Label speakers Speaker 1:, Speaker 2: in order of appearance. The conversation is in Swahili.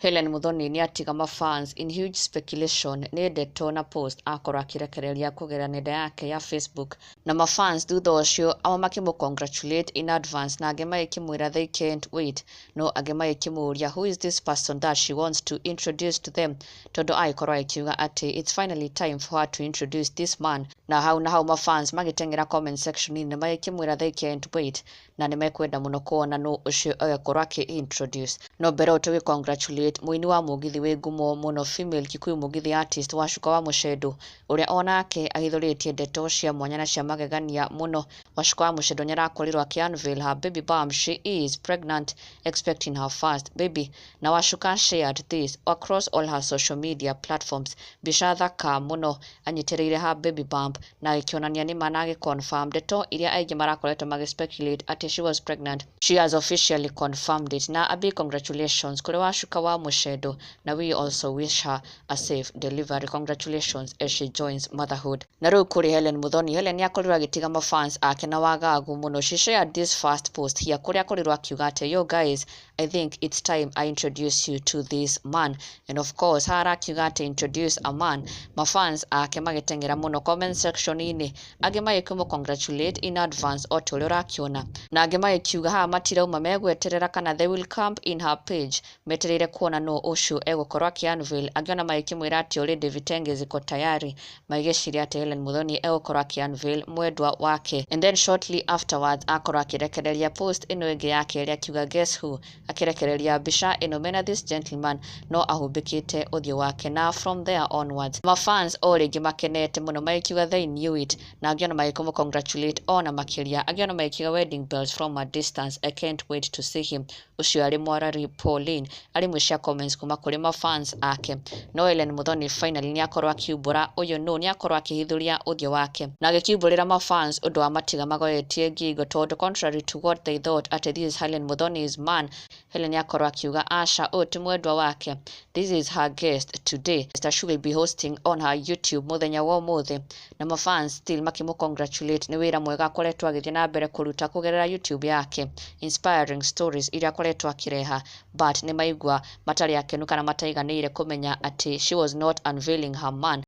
Speaker 1: Helen Muthoni ni atigama fans in huge speculation ni ndeto na post akora akirekereria kugera nenda yake ya Facebook na mafans thutha ucio amwe makimũcongratulate in advance na angĩ magĩkĩmwĩra they can't wait no angĩ magĩkĩmũria who is this person that she wants to introduce to them tondu agĩkorwo akiuga atĩ it's finally time for her to introduce this man na hau mafans magĩteng'era comment section ni magĩkĩmwĩra they can't wait na nĩ mekwenda mũno kuona no ũcio agĩkorwo introduce no mbere tũgĩcongratulate mũini wa mũgithi wĩ ngumo mũno female Kikuyu mũgithi artist Wacuka wa Mũcedo ũrĩa onake agĩthũrĩtie ndeto cia mwanya na cia magegania mũno. Wacuka wa Mũcedo nĩarakorirwo akĩ-unveil her baby bump. She is pregnant, expecting her first baby. Na Wacuka shared this across all her social media platforms. Mbica thaka mũno anyitĩrĩire her baby bump na agĩkĩonania nĩ mana agĩ-confirm ndeto iria aingĩ marakoretwo magĩ-speculate atĩ she was pregnant. She has officially confirmed it. Na a big congratulations kuri Wacuka wa Mũcedo, na we also wish her a safe delivery. Congratulations as she joins motherhood. Na rĩu kuri Helen Muthoni, Helen nĩakorirwo agĩtiga mafans ake na wagagu mũno. She shared this first post here kuria akorirwo akiuga atĩ yo guys, I think it's time I introduce you to this man. And of course harakiuga atĩ introduce a man, mafans ake magĩteng'era mũno comment section ini, angĩ magĩkĩmũcongratulate in advance o ta ũrĩa ũrakiona, na angĩ magĩkiuga haha matirauma megweterera kana they will camp in her page metereire kuona no ũcio egũkorwo akĩ-unveil. Angĩ ona magĩkĩmwĩra atĩ already vitenge ziko tayari, magĩciria atĩ Helen Muthoni egũkorwo akĩ-unveil mwendwa wake. And then shortly afterwards akorwo akĩrekereria post ĩno ĩngĩ yake ĩrĩa akiuga guess who, akĩrekereria mbica ĩno mena this gentleman no ahumbĩkĩte ũthiũ wake. Na from there onwards mafans o rĩngĩ makenete mũno magĩkiuga they knew it, na angĩ ona magĩkĩmũcongratulate ona makĩria. Angĩ ona magĩkiuga wedding bells from a distance, I can't wait to see him. Ucio arĩ mwarari Pauline arĩ imwe cia comments kuma kũrĩ mafans ake. No Helen Muthoni finally nĩakorwo akiumbũra ũyũ no nĩakorwo akĩhithũria ũthiũ wake na agĩkiumbũrĩra mafans ũndũ wa matiga magoyetie ngingo tondũ contrary to what they thought at this is Helen Muthoni's man, Helen nĩakorwo akiuga aca ũyũ ti mwendwa wake, this is her guest today that she will be hosting on her YouTube mũthenya wa ũmũthĩ. Na mafans still makĩmũcongratulate nĩ wĩra mwega akoretwo agĩthiĩ na mbere kũruta kũgerera YouTube yake, inspiring stories iria akoretwo akĩreha, but nĩ maigua matarĩ akenu kana mataiganĩire kũmenya atĩ she was not unveiling her man.